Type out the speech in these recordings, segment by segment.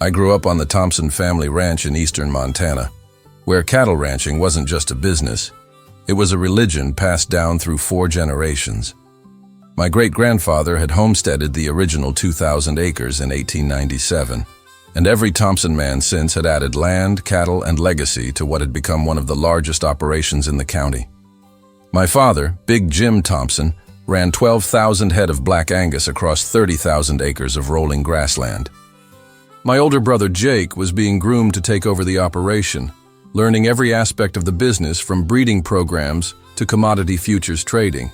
I grew up on the Thompson family ranch in eastern Montana, where cattle ranching wasn't just a business. It was a religion passed down through 4 generations. My great-grandfather had homesteaded the original 2,000 acres in 1897, and every Thompson man since had added land, cattle, and legacy to what had become one of the largest operations in the county. My father, Big Jim Thompson, ran 12,000 head of Black Angus across 30,000 acres of rolling grassland. My older brother Jake was being groomed to take over the operation, learning every aspect of the business from breeding programs to commodity futures trading.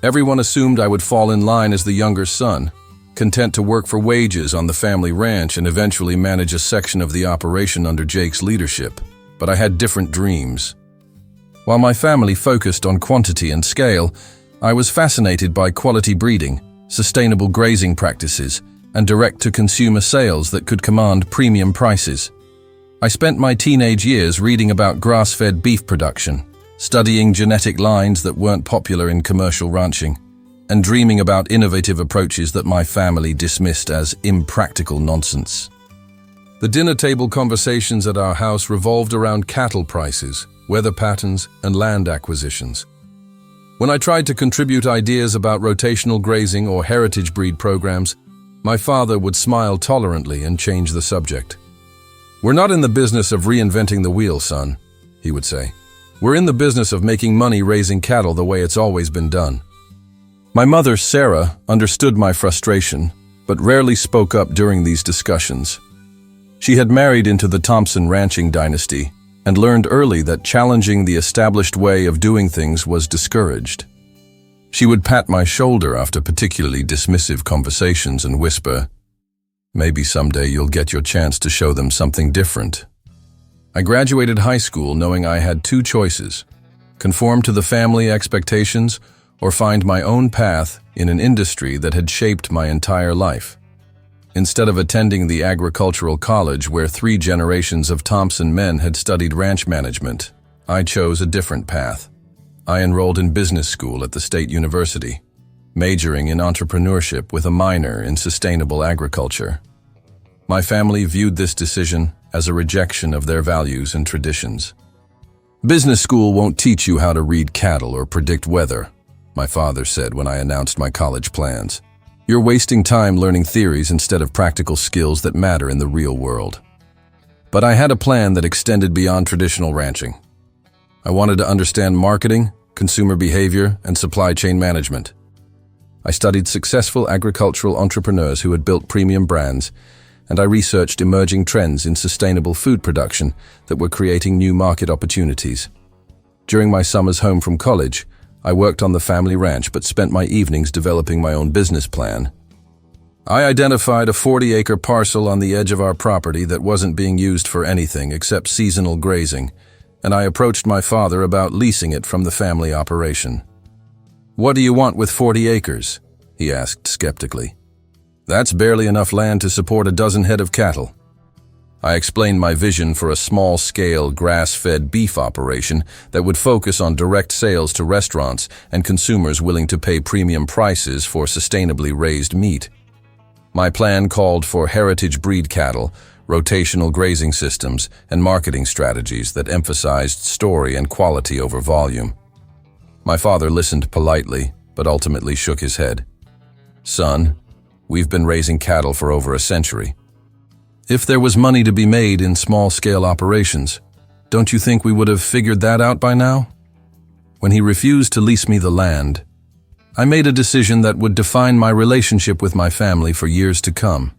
Everyone assumed I would fall in line as the younger son, content to work for wages on the family ranch and eventually manage a section of the operation under Jake's leadership. But I had different dreams. While my family focused on quantity and scale, I was fascinated by quality breeding, sustainable grazing practices, and direct-to-consumer sales that could command premium prices. I spent my teenage years reading about grass-fed beef production, studying genetic lines that weren't popular in commercial ranching, and dreaming about innovative approaches that my family dismissed as impractical nonsense. The dinner table conversations at our house revolved around cattle prices, weather patterns, and land acquisitions. When I tried to contribute ideas about rotational grazing or heritage breed programs, my father would smile tolerantly and change the subject. "We're not in the business of reinventing the wheel, son," he would say. "We're in the business of making money raising cattle the way it's always been done." My mother, Sarah, understood my frustration, but rarely spoke up during these discussions. She had married into the Thompson ranching dynasty and learned early that challenging the established way of doing things was discouraged. She would pat my shoulder after particularly dismissive conversations and whisper, "Maybe someday you'll get your chance to show them something different." I graduated high school knowing I had 2 choices: conform to the family expectations or find my own path in an industry that had shaped my entire life. Instead of attending the agricultural college where 3 generations of Thompson men had studied ranch management, I chose a different path. I enrolled in business school at the state university, majoring in entrepreneurship with a minor in sustainable agriculture. My family viewed this decision as a rejection of their values and traditions. "Business school won't teach you how to read cattle or predict weather," my father said when I announced my college plans. "You're wasting time learning theories instead of practical skills that matter in the real world." But I had a plan that extended beyond traditional ranching. I wanted to understand marketing, consumer behavior, and supply chain management. I studied successful agricultural entrepreneurs who had built premium brands, and I researched emerging trends in sustainable food production that were creating new market opportunities. During my summers home from college, I worked on the family ranch but spent my evenings developing my own business plan. I identified a 40-acre parcel on the edge of our property that wasn't being used for anything except seasonal grazing, and I approached my father about leasing it from the family operation. "What do you want with 40 acres?" he asked skeptically. "That's barely enough land to support a dozen head of cattle." I explained my vision for a small-scale, grass-fed beef operation that would focus on direct sales to restaurants and consumers willing to pay premium prices for sustainably raised meat. My plan called for heritage breed cattle, rotational grazing systems, and marketing strategies that emphasized story and quality over volume. My father listened politely, but ultimately shook his head. "Son, we've been raising cattle for over a century. If there was money to be made in small-scale operations, don't you think we would have figured that out by now?" When he refused to lease me the land, I made a decision that would define my relationship with my family for years to come.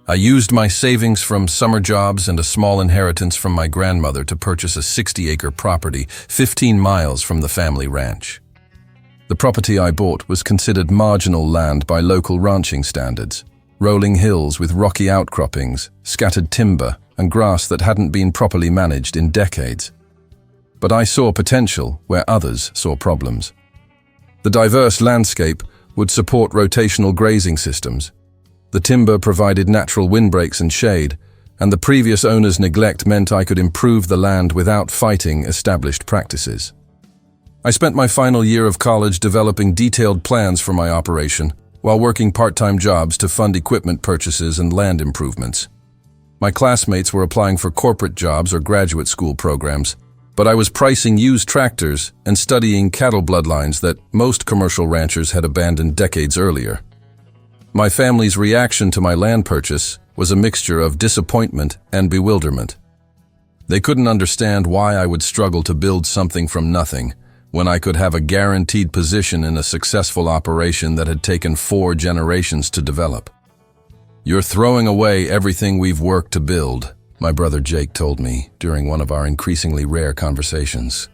I used my savings from summer jobs and a small inheritance from my grandmother to purchase a 60-acre property 15 miles from the family ranch. The property I bought was considered marginal land by local ranching standards, rolling hills with rocky outcroppings, scattered timber, and grass that hadn't been properly managed in decades. But I saw potential where others saw problems. The diverse landscape would support rotational grazing systems. The timber provided natural windbreaks and shade, and the previous owner's neglect meant I could improve the land without fighting established practices. I spent my final year of college developing detailed plans for my operation, while working part-time jobs to fund equipment purchases and land improvements. My classmates were applying for corporate jobs or graduate school programs, but I was pricing used tractors and studying cattle bloodlines that most commercial ranchers had abandoned decades earlier. My family's reaction to my land purchase was a mixture of disappointment and bewilderment. They couldn't understand why I would struggle to build something from nothing when I could have a guaranteed position in a successful operation that had taken 4 generations to develop. "You're throwing away everything we've worked to build," my brother Jake told me during one of our increasingly rare conversations.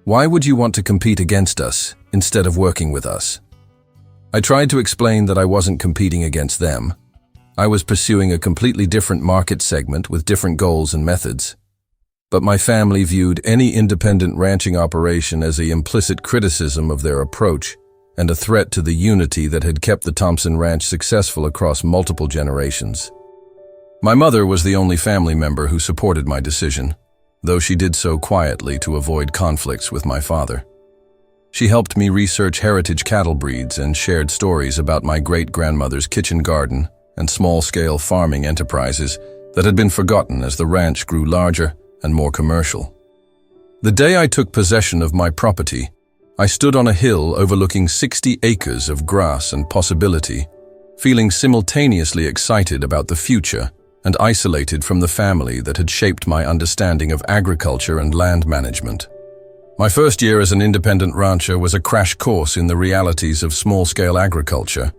"Why would you want to compete against us instead of working with us?" I tried to explain that I wasn't competing against them. I was pursuing a completely different market segment with different goals and methods. But my family viewed any independent ranching operation as an implicit criticism of their approach and a threat to the unity that had kept the Thompson Ranch successful across multiple generations. My mother was the only family member who supported my decision, though she did so quietly to avoid conflicts with my father. She helped me research heritage cattle breeds and shared stories about my great-grandmother's kitchen garden and small-scale farming enterprises that had been forgotten as the ranch grew larger and more commercial. The day I took possession of my property, I stood on a hill overlooking 60 acres of grass and possibility, feeling simultaneously excited about the future and isolated from the family that had shaped my understanding of agriculture and land management. My first year as an independent rancher was a crash course in the realities of small-scale agriculture.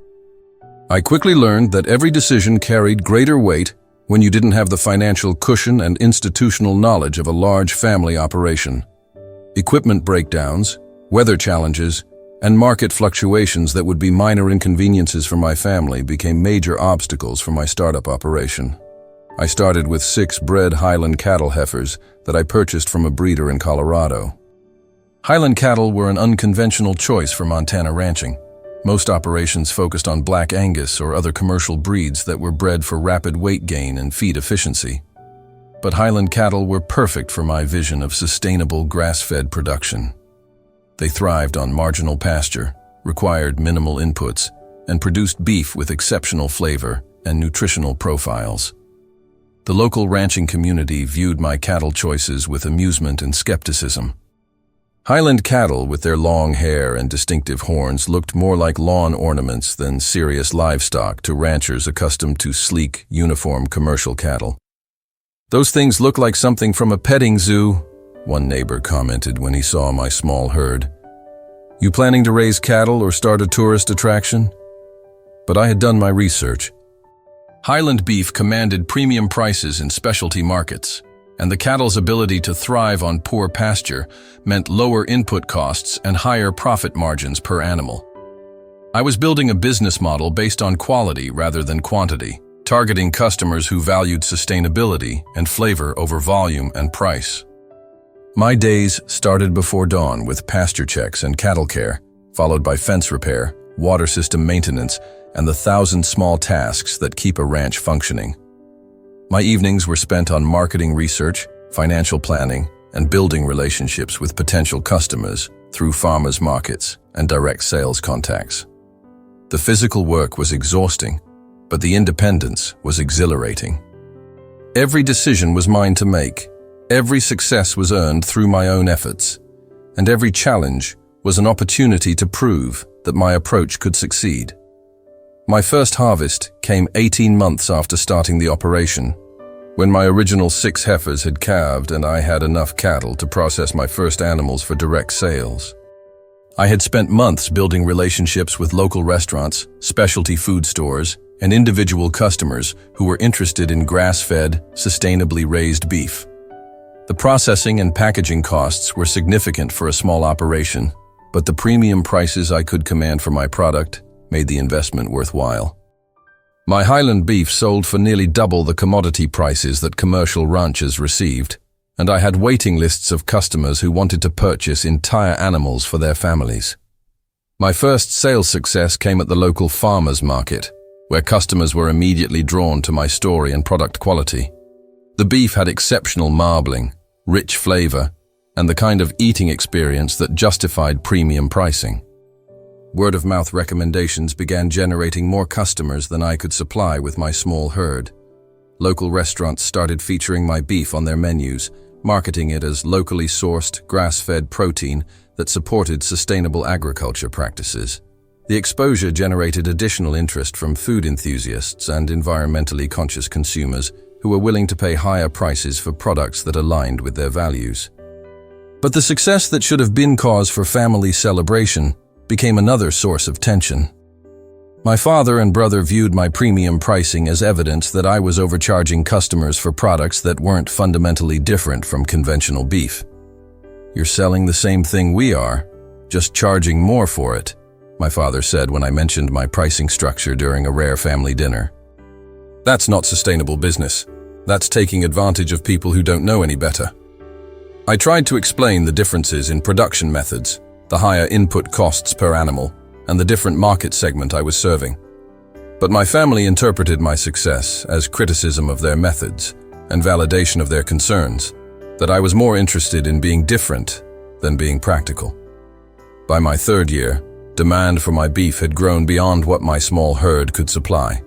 I quickly learned that every decision carried greater weight when you didn't have the financial cushion and institutional knowledge of a large family operation. Equipment breakdowns, weather challenges, and market fluctuations that would be minor inconveniences for my family became major obstacles for my startup operation. I started with 6 bred Highland Cattle heifers that I purchased from a breeder in Colorado. Highland Cattle were an unconventional choice for Montana ranching. Most operations focused on Black Angus or other commercial breeds that were bred for rapid weight gain and feed efficiency. But Highland Cattle were perfect for my vision of sustainable grass-fed production. They thrived on marginal pasture, required minimal inputs, and produced beef with exceptional flavor and nutritional profiles. The local ranching community viewed my cattle choices with amusement and skepticism. Highland cattle, with their long hair and distinctive horns, looked more like lawn ornaments than serious livestock to ranchers accustomed to sleek, uniform commercial cattle. "Those things look like something from a petting zoo," one neighbor commented when he saw my small herd. "You planning to raise cattle or start a tourist attraction?" But I had done my research. Highland beef commanded premium prices in specialty markets, and the cattle's ability to thrive on poor pasture meant lower input costs and higher profit margins per animal. I was building a business model based on quality rather than quantity, targeting customers who valued sustainability and flavor over volume and price. My days started before dawn with pasture checks and cattle care, followed by fence repair, water system maintenance, and the 1,000 small tasks that keep a ranch functioning. My evenings were spent on marketing research, financial planning, and building relationships with potential customers through farmers markets and direct sales contacts. The physical work was exhausting, but the independence was exhilarating. Every decision was mine to make. Every success was earned through my own efforts, and every challenge was an opportunity to prove that my approach could succeed. My first harvest came 18 months after starting the operation, when my original 6 heifers had calved and I had enough cattle to process my first animals for direct sales. I had spent months building relationships with local restaurants, specialty food stores, and individual customers who were interested in grass-fed, sustainably raised beef. The processing and packaging costs were significant for a small operation, but the premium prices I could command for my product made the investment worthwhile. My Highland beef sold for nearly double the commodity prices that commercial ranchers received, and I had waiting lists of customers who wanted to purchase entire animals for their families. My first sales success came at the local farmers market, where customers were immediately drawn to my story and product quality. The beef had exceptional marbling, rich flavor, and the kind of eating experience that justified premium pricing. Word-of-mouth recommendations began generating more customers than I could supply with my small herd. local restaurants started featuring my beef on their menus, marketing it as locally sourced, grass-fed protein that supported sustainable agriculture practices. The exposure generated additional interest from food enthusiasts and environmentally conscious consumers who were willing to pay higher prices for products that aligned with their values. But the success that should have been cause for family celebration became another source of tension. My father and brother viewed my premium pricing as evidence that I was overcharging customers for products that weren't fundamentally different from conventional beef. "You're selling the same thing we are, just charging more for it," my father said when I mentioned my pricing structure during a rare family dinner. "That's not sustainable business. That's taking advantage of people who don't know any better." I tried to explain the differences in production methods, the higher input costs per animal, and the different market segment I was serving. But my family interpreted my success as criticism of their methods and validation of their concerns, that I was more interested in being different than being practical. By my third year, demand for my beef had grown beyond what my small herd could supply.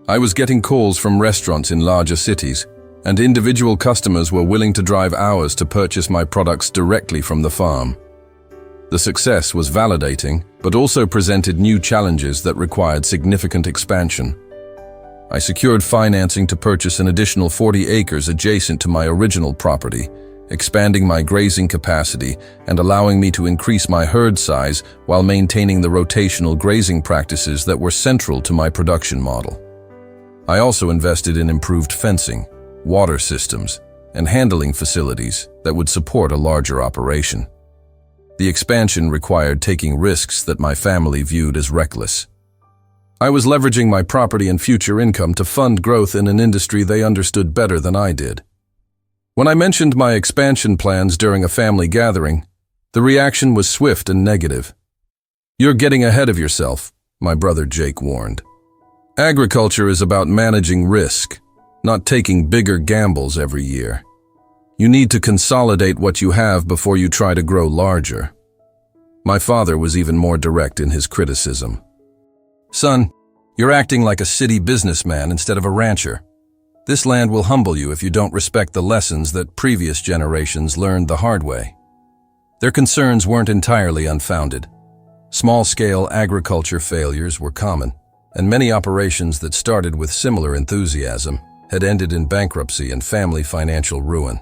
I was getting calls from restaurants in larger cities, and individual customers were willing to drive hours to purchase my products directly from the farm. The success was validating, but also presented new challenges that required significant expansion. I secured financing to purchase an additional 40 acres adjacent to my original property, expanding my grazing capacity and allowing me to increase my herd size while maintaining the rotational grazing practices that were central to my production model. I also invested in improved fencing, water systems, and handling facilities that would support a larger operation. The expansion required taking risks that my family viewed as reckless. I was leveraging my property and future income to fund growth in an industry they understood better than I did. When I mentioned my expansion plans during a family gathering, the reaction was swift and negative. "You're getting ahead of yourself," my brother Jake warned. "Agriculture is about managing risk, not taking bigger gambles every year. You need to consolidate what you have before you try to grow larger." My father was even more direct in his criticism. "Son, you're acting like a city businessman instead of a rancher. This land will humble you if you don't respect the lessons that previous generations learned the hard way." Their concerns weren't entirely unfounded. Small-scale agriculture failures were common, and many operations that started with similar enthusiasm had ended in bankruptcy and family financial ruin.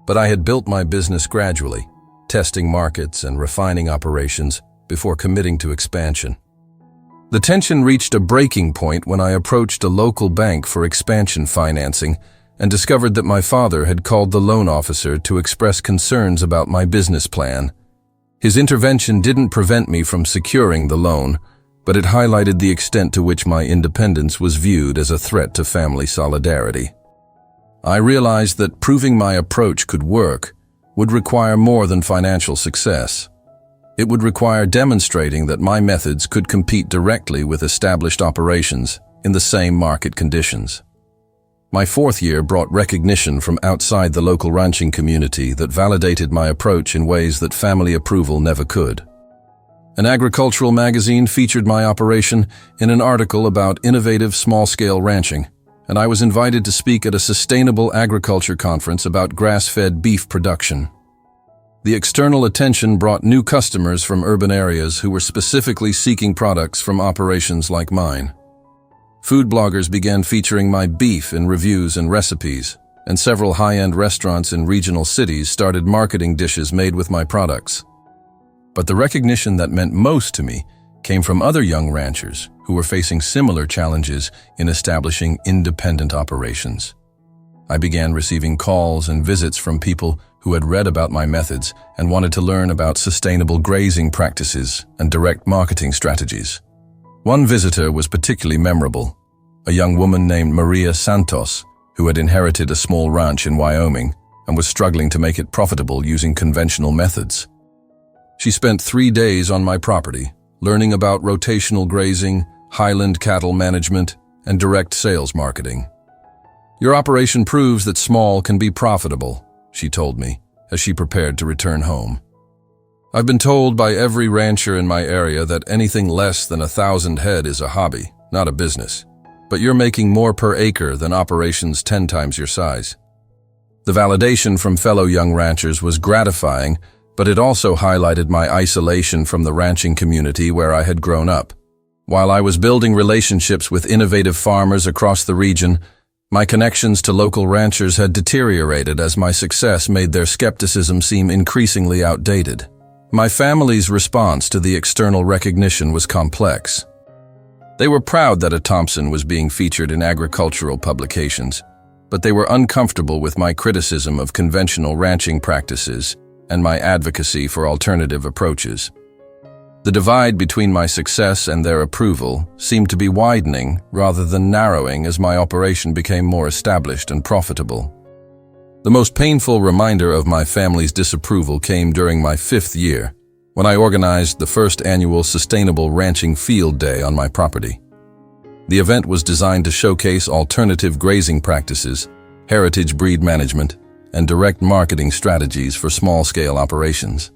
But I had built my business gradually, testing markets and refining operations before committing to expansion. The tension reached a breaking point when I approached a local bank for expansion financing and discovered that my father had called the loan officer to express concerns about my business plan. His intervention didn't prevent me from securing the loan, but it highlighted the extent to which my independence was viewed as a threat to family solidarity. I realized that proving my approach could work would require more than financial success. It would require demonstrating that my methods could compete directly with established operations in the same market conditions. My fourth year brought recognition from outside the local ranching community that validated my approach in ways that family approval never could. An agricultural magazine featured my operation in an article about innovative small-scale ranching, and I was invited to speak at a sustainable agriculture conference about grass-fed beef production. The external attention brought new customers from urban areas who were specifically seeking products from operations like mine. Food bloggers began featuring my beef in reviews and recipes, and several high-end restaurants in regional cities started marketing dishes made with my products. But the recognition that meant most to me came from other young ranchers who were facing similar challenges in establishing independent operations. I began receiving calls and visits from people who had read about my methods and wanted to learn about sustainable grazing practices and direct marketing strategies. One visitor was particularly memorable, a young woman named Maria Santos, who had inherited a small ranch in Wyoming and was struggling to make it profitable using conventional methods. She spent 3 days on my property, learning about rotational grazing, Highland Cattle management, and direct sales marketing. "Your operation proves that small can be profitable," she told me, as she prepared to return home. "I've been told by every rancher in my area that anything less than 1,000 head is a hobby, not a business. but you're making more per acre than operations 10 times your size." The validation from fellow young ranchers was gratifying, but it also highlighted my isolation from the ranching community where I had grown up. While I was building relationships with innovative farmers across the region, my connections to local ranchers had deteriorated as my success made their skepticism seem increasingly outdated. My family's response to the external recognition was complex. They were proud that a Thompson was being featured in agricultural publications, but they were uncomfortable with my criticism of conventional ranching practices and my advocacy for alternative approaches. The divide between my success and their approval seemed to be widening rather than narrowing as my operation became more established and profitable. The most painful reminder of my family's disapproval came during my 5th year, when I organized the first annual Sustainable Ranching Field Day on my property. The event was designed to showcase alternative grazing practices, heritage breed management, and direct marketing strategies for small-scale operations.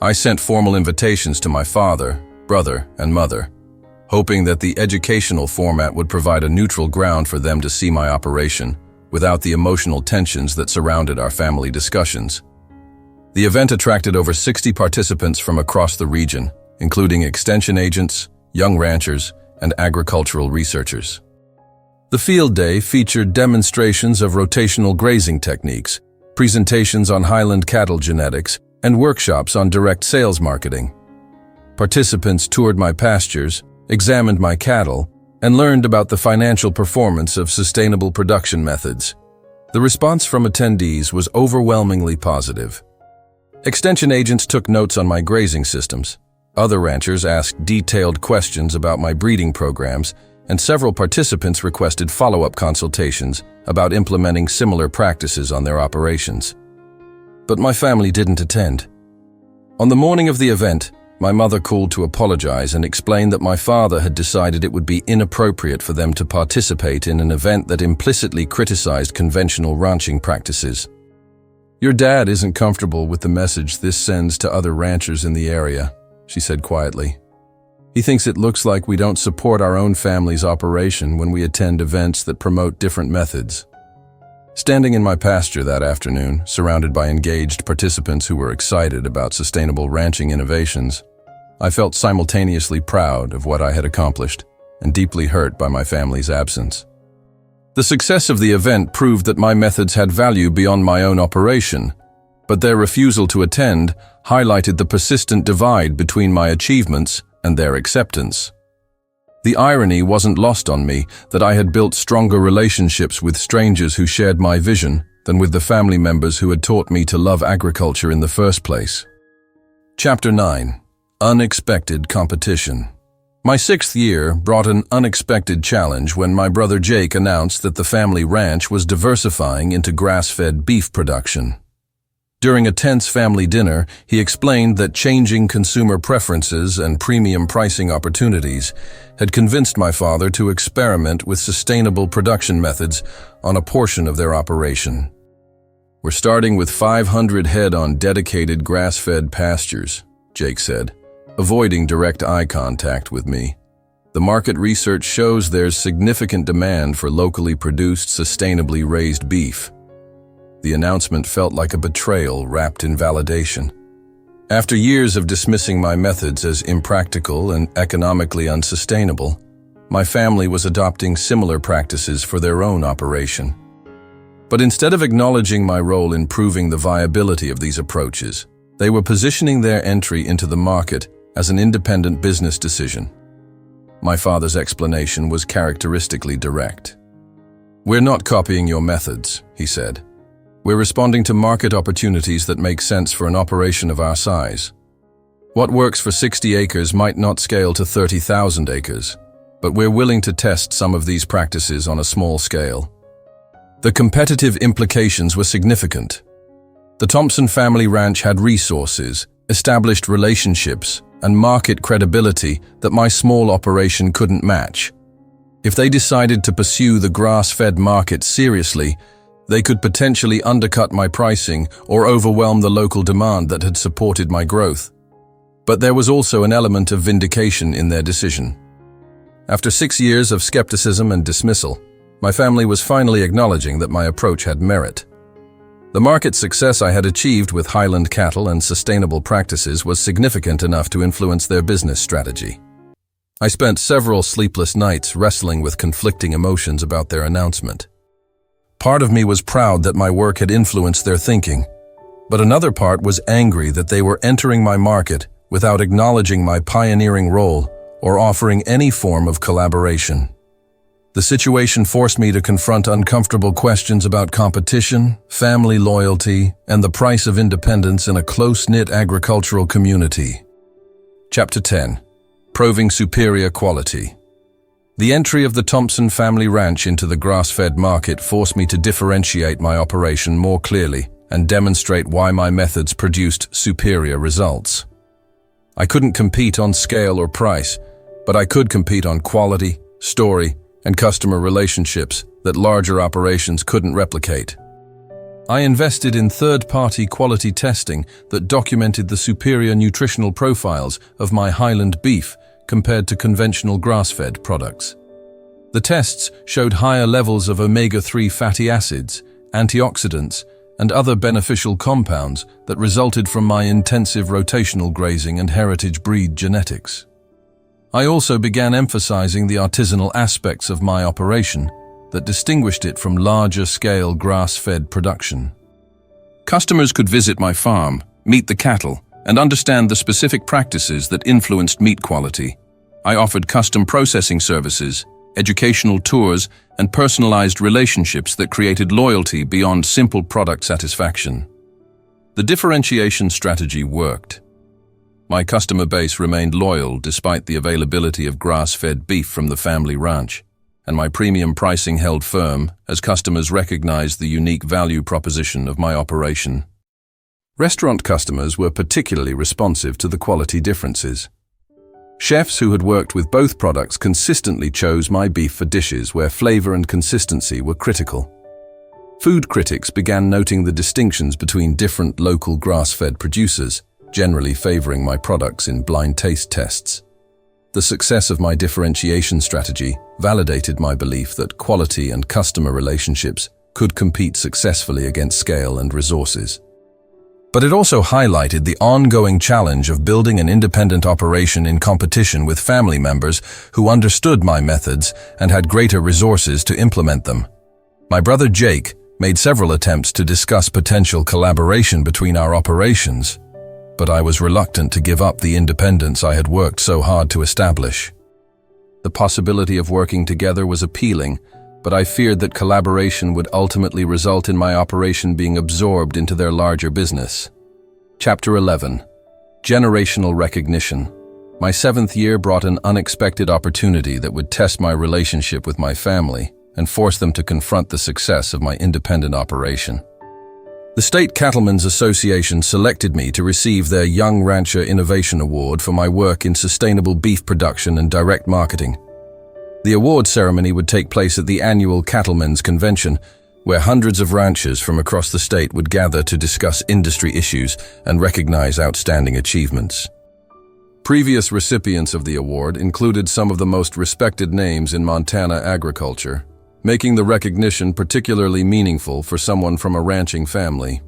I sent formal invitations to my father, brother, and mother, hoping that the educational format would provide a neutral ground for them to see my operation without the emotional tensions that surrounded our family discussions. The event attracted over 60 participants from across the region, including extension agents, young ranchers, and agricultural researchers. The field day featured demonstrations of rotational grazing techniques, presentations on Highland Cattle genetics, and workshops on direct sales marketing. Participants toured my pastures, examined my cattle, and learned about the financial performance of sustainable production methods. The response from attendees was overwhelmingly positive. Extension agents took notes on my grazing systems. Other ranchers asked detailed questions about my breeding programs, and several participants requested follow-up consultations about implementing similar practices on their operations. But my family didn't attend. On the morning of the event, my mother called to apologize and explained that my father had decided it would be inappropriate for them to participate in an event that implicitly criticized conventional ranching practices. "Your dad isn't comfortable with the message this sends to other ranchers in the area," she said quietly. "He thinks it looks like we don't support our own family's operation when we attend events that promote different methods." Standing in my pasture that afternoon, surrounded by engaged participants who were excited about sustainable ranching innovations, I felt simultaneously proud of what I had accomplished and deeply hurt by my family's absence. The success of the event proved that my methods had value beyond my own operation, but their refusal to attend highlighted the persistent divide between my achievements and their acceptance. The irony wasn't lost on me that I had built stronger relationships with strangers who shared my vision than with the family members who had taught me to love agriculture in the first place. Chapter 9. Unexpected Competition. My 6th year brought an unexpected challenge when my brother Jake announced that the family ranch was diversifying into grass-fed beef production. During a tense family dinner, he explained that changing consumer preferences and premium pricing opportunities had convinced my father to experiment with sustainable production methods on a portion of their operation. "We're starting with 500 head on dedicated grass-fed pastures," Jake said, avoiding direct eye contact with me. "The market research shows there's significant demand for locally produced, sustainably raised beef." The announcement felt like a betrayal wrapped in validation. After years of dismissing my methods as impractical and economically unsustainable, my family was adopting similar practices for their own operation. But instead of acknowledging my role in proving the viability of these approaches, they were positioning their entry into the market as an independent business decision. My father's explanation was characteristically direct. "We're not copying your methods," he said. "We're responding to market opportunities that make sense for an operation of our size. What works for 60 acres might not scale to 30,000 acres, but we're willing to test some of these practices on a small scale." The competitive implications were significant. The Thompson family ranch had resources, established relationships, and market credibility that my small operation couldn't match. If they decided to pursue the grass-fed market seriously, they could potentially undercut my pricing or overwhelm the local demand that had supported my growth. But there was also an element of vindication in their decision. After 6 years of skepticism and dismissal, my family was finally acknowledging that my approach had merit. The market success I had achieved with Highland Cattle and sustainable practices was significant enough to influence their business strategy. I spent several sleepless nights wrestling with conflicting emotions about their announcement. Part of me was proud that my work had influenced their thinking, but another part was angry that they were entering my market without acknowledging my pioneering role or offering any form of collaboration. The situation forced me to confront uncomfortable questions about competition, family loyalty, and the price of independence in a close-knit agricultural community. Chapter 10. Proving Superior Quality. The entry of the Thompson family ranch into the grass-fed market forced me to differentiate my operation more clearly and demonstrate why my methods produced superior results. I couldn't compete on scale or price, but I could compete on quality, story, and customer relationships that larger operations couldn't replicate. I invested in third-party quality testing that documented the superior nutritional profiles of my Highland beef compared to conventional grass-fed products. The tests showed higher levels of omega-3 fatty acids, antioxidants, and other beneficial compounds that resulted from my intensive rotational grazing and heritage breed genetics. I also began emphasizing the artisanal aspects of my operation that distinguished it from larger-scale grass-fed production. Customers could visit my farm, meet the cattle, and understand the specific practices that influenced meat quality. I offered custom processing services, educational tours, and personalized relationships that created loyalty beyond simple product satisfaction. The differentiation strategy worked. My customer base remained loyal despite the availability of grass-fed beef from the family ranch, and my premium pricing held firm as customers recognized the unique value proposition of my operation. Restaurant customers were particularly responsive to the quality differences. Chefs who had worked with both products consistently chose my beef for dishes where flavor and consistency were critical. Food critics began noting the distinctions between different local grass-fed producers, generally favoring my products in blind taste tests. The success of my differentiation strategy validated my belief that quality and customer relationships could compete successfully against scale and resources. But it also highlighted the ongoing challenge of building an independent operation in competition with family members who understood my methods and had greater resources to implement them. My brother Jake made several attempts to discuss potential collaboration between our operations, but I was reluctant to give up the independence I had worked so hard to establish. The possibility of working together was appealing, but I feared that collaboration would ultimately result in my operation being absorbed into their larger business. Chapter 11. Generational Recognition. My 7th year brought an unexpected opportunity that would test my relationship with my family and force them to confront the success of my independent operation. The State Cattlemen's Association selected me to receive their Young Rancher Innovation Award for my work in sustainable beef production and direct marketing. The award ceremony would take place at the annual Cattlemen's Convention, where hundreds of ranchers from across the state would gather to discuss industry issues and recognize outstanding achievements. Previous recipients of the award included some of the most respected names in Montana agriculture, making the recognition particularly meaningful for someone from a ranching family.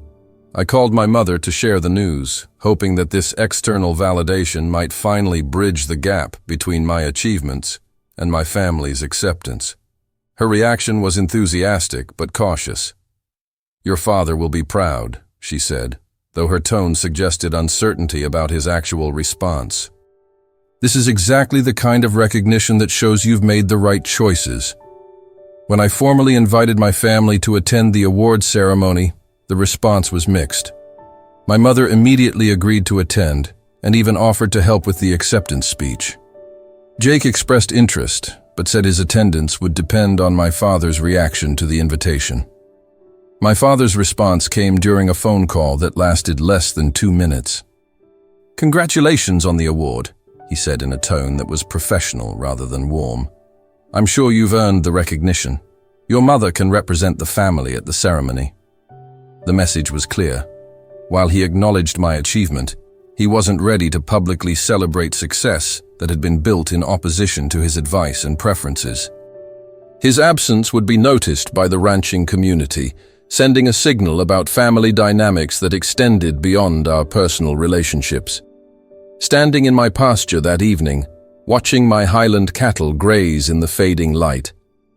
I called my mother to share the news, hoping that this external validation might finally bridge the gap between my achievements and my family's acceptance. Her reaction was enthusiastic but cautious. "Your father will be proud," she said, though her tone suggested uncertainty about his actual response. "This is exactly the kind of recognition that shows you've made the right choices." When I formally invited my family to attend the award ceremony, the response was mixed. My mother immediately agreed to attend and even offered to help with the acceptance speech. Jake expressed interest, but said his attendance would depend on my father's reaction to the invitation. My father's response came during a phone call that lasted less than 2 minutes. "Congratulations on the award," he said in a tone that was professional rather than warm. "I'm sure you've earned the recognition. Your mother can represent the family at the ceremony." The message was clear. While he acknowledged my achievement, he wasn't ready to publicly celebrate success that had been built in opposition to his advice and preferences. His absence would be noticed by the ranching community, sending a signal about family dynamics that extended beyond our personal relationships. Standing in my pasture that evening, watching my Highland cattle graze in the fading light,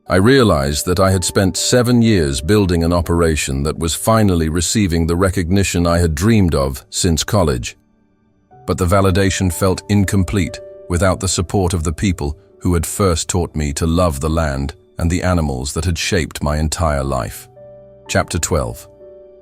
I realized that I had spent 7 years building an operation that was finally receiving the recognition I had dreamed of since college. But the validation felt incomplete without the support of the people who had first taught me to love the land and the animals that had shaped my entire life. Chapter 12.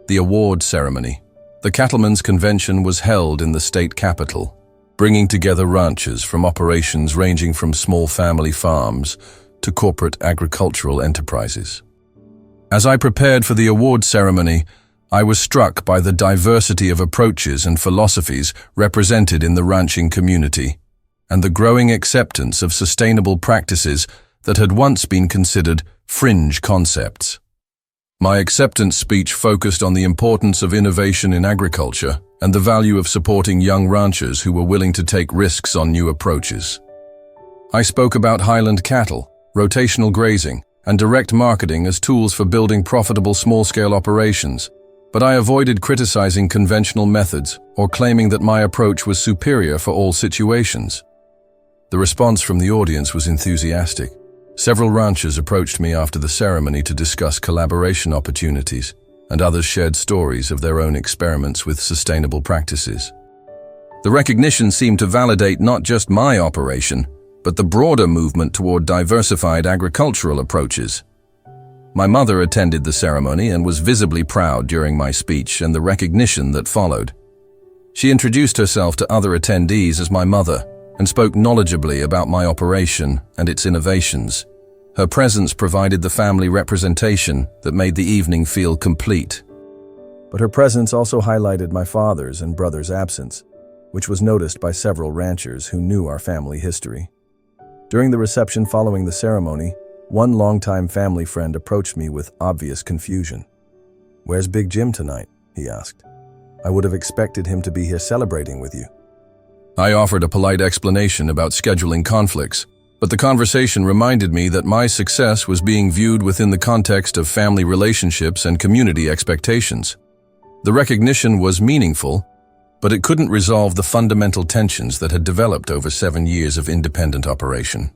The Award Ceremony. The Cattlemen's Convention was held in the state capital, bringing together ranchers from operations ranging from small family farms to corporate agricultural enterprises. As I prepared for the award ceremony, I was struck by the diversity of approaches and philosophies represented in the ranching community, and the growing acceptance of sustainable practices that had once been considered fringe concepts. My acceptance speech focused on the importance of innovation in agriculture and the value of supporting young ranchers who were willing to take risks on new approaches. I spoke about Highland cattle, rotational grazing, and direct marketing as tools for building profitable small-scale operations, but I avoided criticizing conventional methods or claiming that my approach was superior for all situations. The response from the audience was enthusiastic. Several ranchers approached me after the ceremony to discuss collaboration opportunities, and others shared stories of their own experiments with sustainable practices. The recognition seemed to validate not just my operation, but the broader movement toward diversified agricultural approaches. My mother attended the ceremony and was visibly proud during my speech and the recognition that followed. She introduced herself to other attendees as my mother and spoke knowledgeably about my operation and its innovations. Her presence provided the family representation that made the evening feel complete. But her presence also highlighted my father's and brother's absence, which was noticed by several ranchers who knew our family history. During the reception following the ceremony, one longtime family friend approached me with obvious confusion. "Where's Big Jim tonight?" he asked. "I would have expected him to be here celebrating with you." I offered a polite explanation about scheduling conflicts, but the conversation reminded me that my success was being viewed within the context of family relationships and community expectations. The recognition was meaningful, but it couldn't resolve the fundamental tensions that had developed over 7 years of independent operation.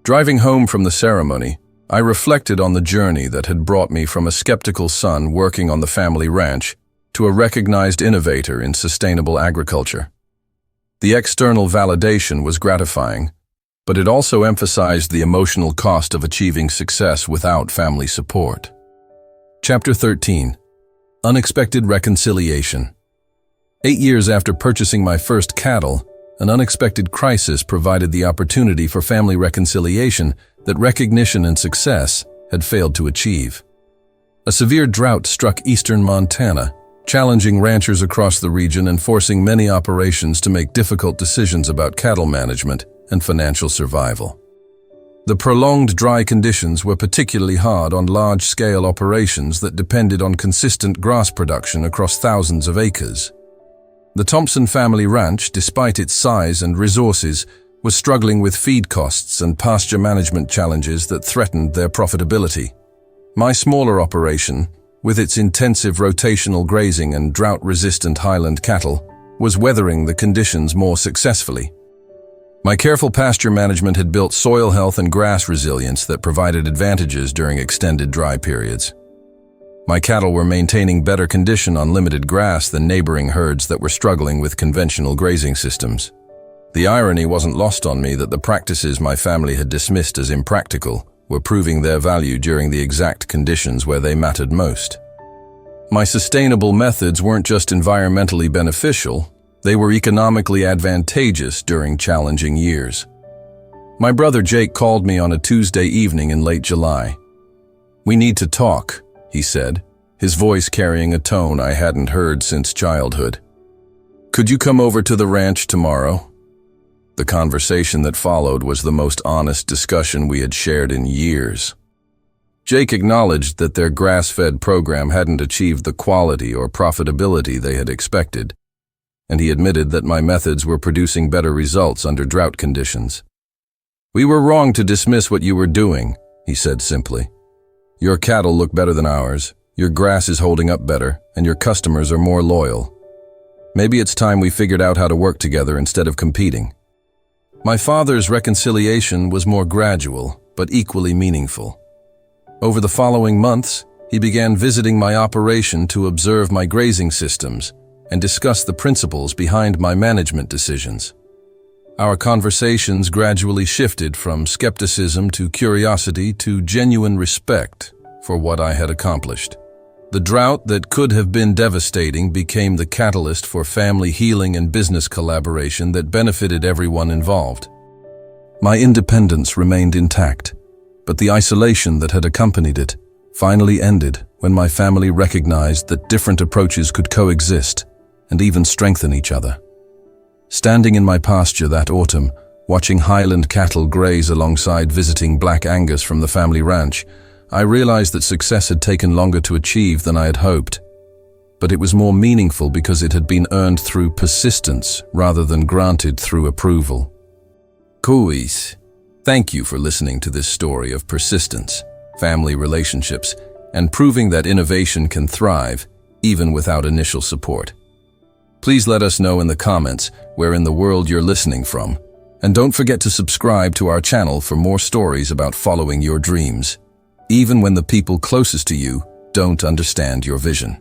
Driving home from the ceremony, I reflected on the journey that had brought me from a skeptical son working on the family ranch to a recognized innovator in sustainable agriculture. The external validation was gratifying, but it also emphasized the emotional cost of achieving success without family support. Chapter 13. Unexpected Reconciliation. 8 years after purchasing my first cattle, an unexpected crisis provided the opportunity for family reconciliation that recognition and success had failed to achieve. A severe drought struck eastern Montana, challenging ranchers across the region and forcing many operations to make difficult decisions about cattle management and financial survival. The prolonged dry conditions were particularly hard on large-scale operations that depended on consistent grass production across thousands of acres. The Thompson family ranch, despite its size and resources, was struggling with feed costs and pasture management challenges that threatened their profitability. My smaller operation, with its intensive rotational grazing and drought-resistant Highland cattle, was weathering the conditions more successfully. My careful pasture management had built soil health and grass resilience that provided advantages during extended dry periods. My cattle were maintaining better condition on limited grass than neighboring herds that were struggling with conventional grazing systems. The irony wasn't lost on me that the practices my family had dismissed as impractical were proving their value during the exact conditions where they mattered most. My sustainable methods weren't just environmentally beneficial, they were economically advantageous during challenging years. My brother Jake called me on a Tuesday evening in late July. "We need to talk," he said, his voice carrying a tone I hadn't heard since childhood. "Could you come over to the ranch tomorrow?" The conversation that followed was the most honest discussion we had shared in years. Jake acknowledged that their grass-fed program hadn't achieved the quality or profitability they had expected. and he admitted that my methods were producing better results under drought conditions. "We were wrong to dismiss what you were doing," he said simply. "Your cattle look better than ours, your grass is holding up better, and your customers are more loyal. Maybe it's time we figured out how to work together instead of competing." My father's reconciliation was more gradual, but equally meaningful. Over the following months, he began visiting my operation to observe my grazing systems and discuss the principles behind my management decisions. Our conversations gradually shifted from skepticism to curiosity to genuine respect for what I had accomplished. The drought that could have been devastating became the catalyst for family healing and business collaboration that benefited everyone involved. My independence remained intact, but the isolation that had accompanied it finally ended when my family recognized that different approaches could coexist and even strengthen each other. Standing in my pasture that autumn, watching Highland cattle graze alongside visiting Black Angus from the family ranch, I realized that success had taken longer to achieve than I had hoped. But it was more meaningful because it had been earned through persistence rather than granted through approval. Kuis, thank you for listening to this story of persistence, family relationships, and proving that innovation can thrive even without initial support. Please let us know in the comments where in the world you're listening from. And don't forget to subscribe to our channel for more stories about following your dreams, even when the people closest to you don't understand your vision.